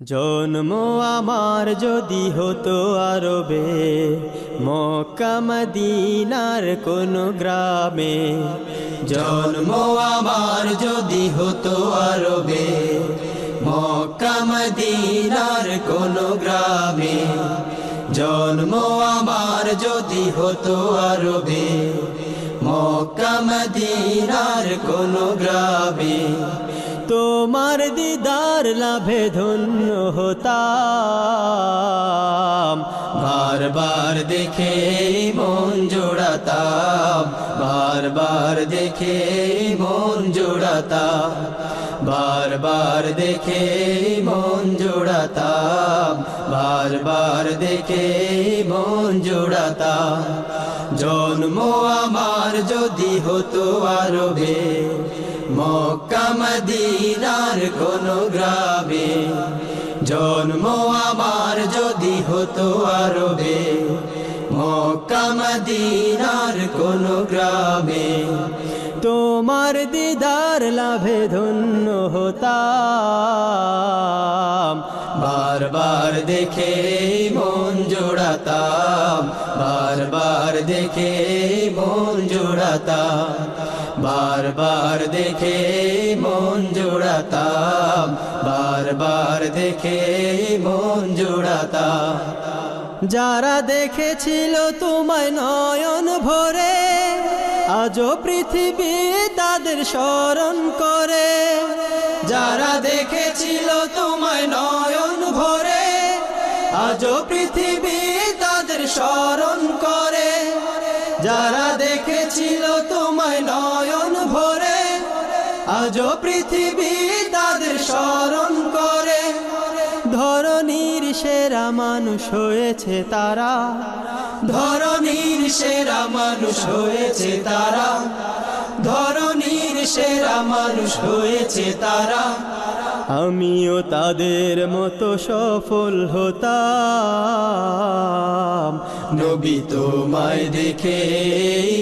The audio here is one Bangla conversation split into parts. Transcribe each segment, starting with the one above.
জন্ম আমার যদি হতো আরবে, মক্কা মদিনার কোন গ্রামে। জন্ম আমার যদি হতো আরবে, মক্কা মদিনার কোন গ্রামে। জন্ম আমার যদি হতো আরবে, মক্কা মদিনার কোন গ্রামে। তোমার দিদার লাভে ধন্য হতাম, বারবার দেখে মন জোড়াতাম, বারবার দেখে মন জোড়াতাম, বারবার দেখে মন জোড়াতাম, বারবার দেখে মন জোড়াতাম। জন্ম আমার যদি হতো আরবে, মক্কা মদিনার কোন গ্রামে। জন্ম আমার যদি হতো আরবে, মক্কা মদিনার কোন গ্রামে। তোমার দিদার লাভে ধন্য হতাম, বারবার দেখে মন জোড়াতাম, বারবার দেখে মন জোড়াতাম, বারবার দেখে মন জোড়াতাম, বারবার দেখে মন জোড়াতাম। যারা দেখেছিল তোমায় নয়ন ভরে, আজও পৃথিবী তাদের স্মরণ করে। যারা দেখেছিল তোমায় নয়ন ভরে, আজও পৃথিবী তাদের স্মরণ করে। যারা দেখেছিল তোমায় নয়ন ভরে, আজও পৃথিবী তাদের স্মরণ করে। ধরণীর সেরা মানুষ হয়েছে তারা, ধরণীর সেরা মানুষ হয়েছে তারা, ধরণীর সেরা মানুষ হয়েছে তারা। আমিও তাদের মতো সফল হতাম, নবী তোমায় দেখে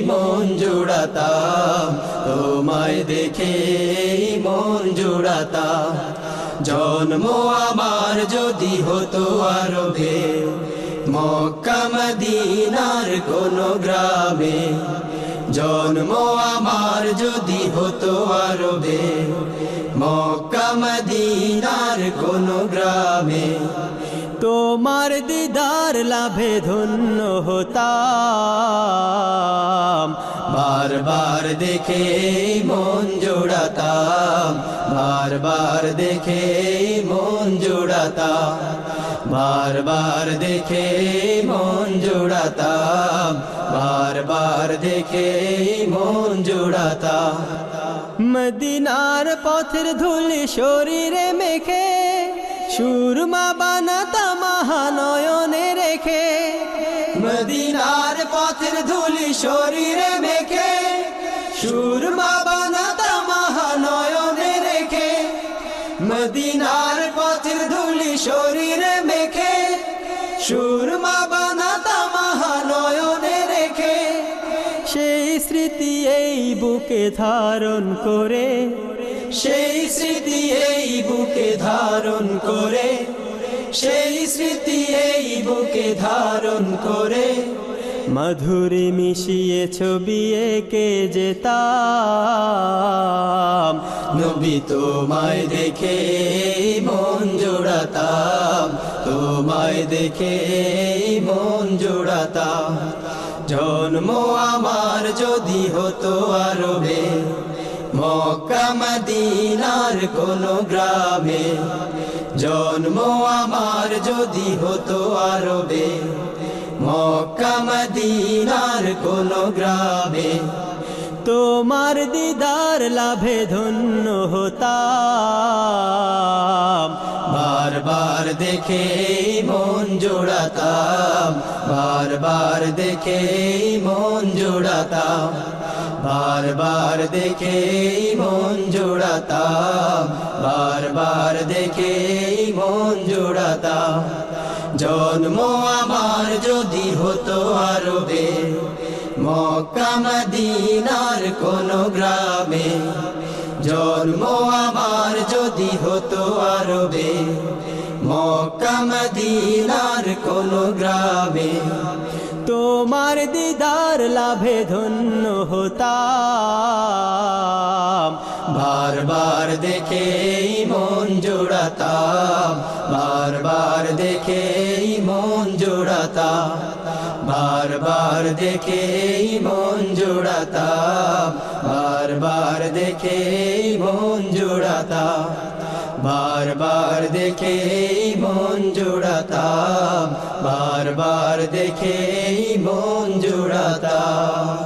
মন জোড়াতাম, তোমায় দেখে মন জোড়াতাম। জন্ম আমার যদি হতো আরবে, মক্কা মদিনার কোন গ্রামে। জন্ম আমার যদি হতো আরবে, মক্কা মদিনার কোন গ্রামে। তোমার দিদার লাভে ধন্য হতাম, বারবার দেখে মন জোড়াতাম, বারবার দেখে মন জোড়াতাম, বারবার দেখে মন জোড়াতাম, বারবার দেখে মন জোড়াতাম। মদিনার পথের ধুলি শরীরে মেখে, সুরমা বানাতাম মহানয়নে রেখে। মদিনার পথের ধুলি শরীরে মেখে, সুরমা বানাতাম মহানয়নে রেখে। মদিনার পথের ধুলি শরীরে মেখে, সুরমা বানাতাম মহানয়নে রেখে। সেই স্মৃতি এই বুকে ধারণ করে, সেই স্মৃতি এই বুকে ধারণ করে, সেই স্মৃতি এই বুকে ধারণ করে। মধুরী মিশিয়ে ছবি এঁকে যেতাম, নবী তোমায় দেখে মন জোড়াতাম, তোমায় দেখে মন জোড়াতাম। জন্ম আমার যদি হতো আরবে, মক্কা মদিনার কোন গ্রামে। জন্ম আমার যদি হতো আরবে, মক্কা মদিনার কোন গ্রামে। তোমার দিদার লাভে ধন্য হতাম, বারবার দেখে মন জোড়াতাম, বারবার দেখে মন জোড়াতাম, বারবার দেখে মন জোড়াতাম, বারবার দেখে মন জোড়াতাম। জন্ম আমার যদি হতো আরবে, মক্কা মদিনার কোন গ্রামে। জন্ম আমার যদি হতো আরবে, মক্কা মদিনার কোন গ্রামে তোমার দিদার লাভে ধন্য হতাম বারবার দেখে মন জোড়াতাম বারবার দেখে মন জোড়াতাম বারবার দেখে মন জোড়াতাম বারবার দেখে মন জোড়াতাম বারবার দেখে মন জোড়াতাম বারবার দেখে মন জোড়াতাম।